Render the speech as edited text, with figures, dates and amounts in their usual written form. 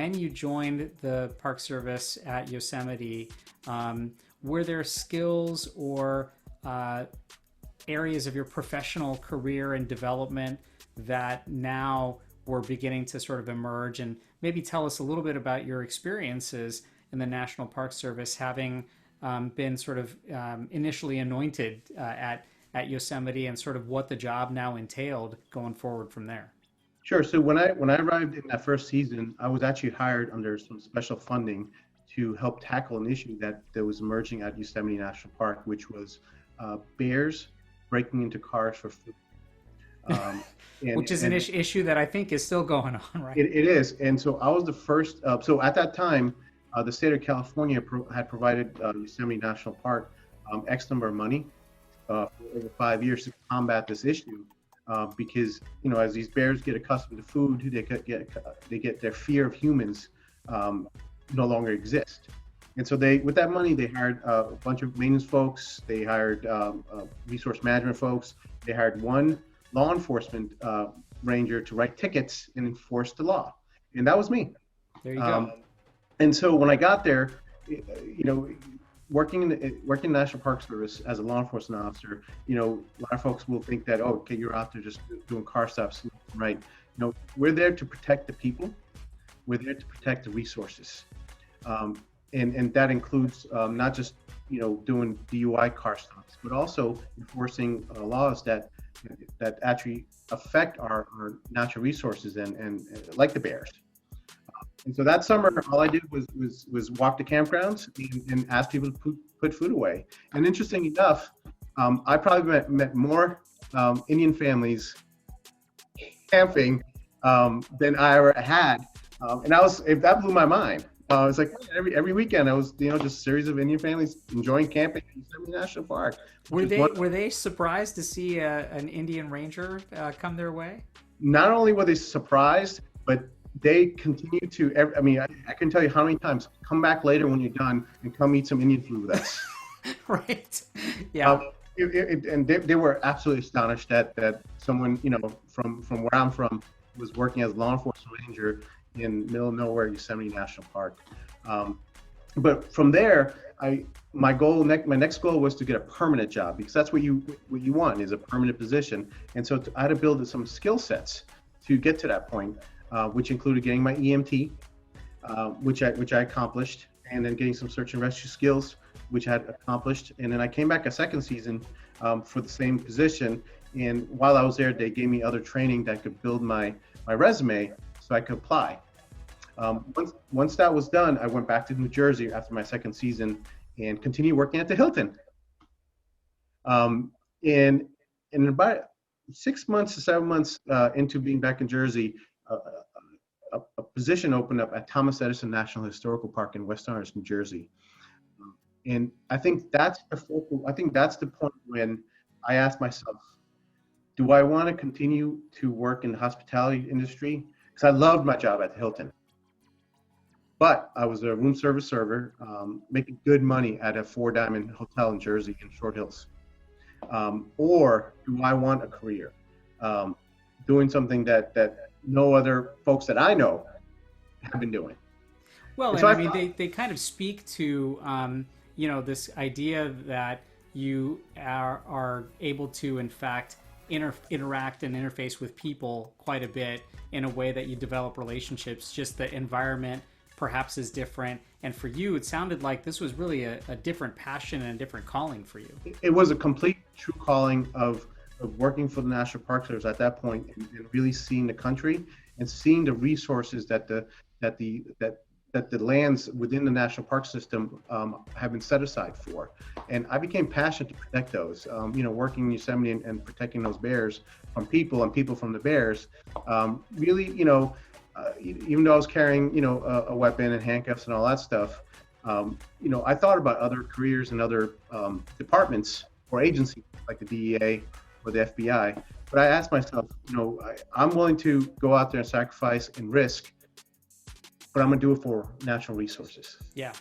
when you joined the Park Service at Yosemite, were there skills or areas of your professional career and development that now were beginning to sort of emerge? And maybe tell us a little bit about your experiences in the National Park Service, having been sort of initially anointed at Yosemite, and sort of what the job now entailed going forward from there. Sure. So when I arrived in that first season, I was actually hired under some special funding to help tackle an issue that was emerging at Yosemite National Park, which was bears breaking into cars for food. Which is an issue that I think is still going on, right? It is. And so I was the first. So at that time, the state of California had provided Yosemite National Park X number of money for over 5 years to combat this issue. Because as these bears get accustomed to food, they get their fear of humans no longer exist. And so with that money, they hired a bunch of maintenance folks. They hired resource management folks. They hired one law enforcement ranger to write tickets and enforce the law. And that was me. There you go. And so when I got there, working in the National Park Service as a law enforcement officer, a lot of folks will think that, oh, okay, you're out there just doing car stops, right? We're there to protect the people. We're there to protect the resources. And that includes not just, doing DUI car stops, but also enforcing laws that actually affect our natural resources and like the bears. And so that summer, all I did was walk the campgrounds and ask people to put food away. And interesting enough, I probably met more Indian families camping than I ever had. And that blew my mind. I was like, every weekend I was, just a series of Indian families enjoying camping in Yosemite National Park. Were they surprised to see an Indian ranger come their way? Not only were they surprised, but they continue to. I can tell you how many times. Come back later when you're done and come eat some Indian food with us. Right. Yeah. And they were absolutely astonished that someone from where I'm from was working as a law enforcement ranger in middle of nowhere, Yosemite National Park. But from there, my next goal was to get a permanent job, because that's what you want, is a permanent position. And so I had to build some skill sets to get to that point, which included getting my EMT, which I accomplished, and then getting some search and rescue skills, which I had accomplished. And then I came back a second season for the same position. And while I was there, they gave me other training that could build my resume so I could apply. Once that was done, I went back to New Jersey after my second season and continued working at the Hilton. And about 6 months to 7 months into being back in Jersey, a position opened up at Thomas Edison National Historical Park in West Orange, New Jersey. And I think that's the point when I asked myself, do I want to continue to work in the hospitality industry? Because I loved my job at the Hilton. But I was a room service server, making good money at a 4-diamond hotel in Jersey in Short Hills. Or do I want a career doing something that no other folks that I know have been doing? Well, and so they kind of speak to this idea that you are able to, in fact, interact and interface with people quite a bit in a way that you develop relationships. Just the environment perhaps is different, and for you it sounded like this was really a different passion and a different calling for you. It was a complete true calling of working for the National Park Service at that point, and really seeing the country and seeing the resources that the lands within the national park system have been set aside for. And I became passionate to protect those. Working in Yosemite and protecting those bears from people and people from the bears, really, even though I was carrying, a weapon and handcuffs and all that stuff, I thought about other careers and other departments or agencies like the DEA or the FBI. But I asked myself, I'm willing to go out there and sacrifice and risk, but I'm going to do it for natural resources. Yeah.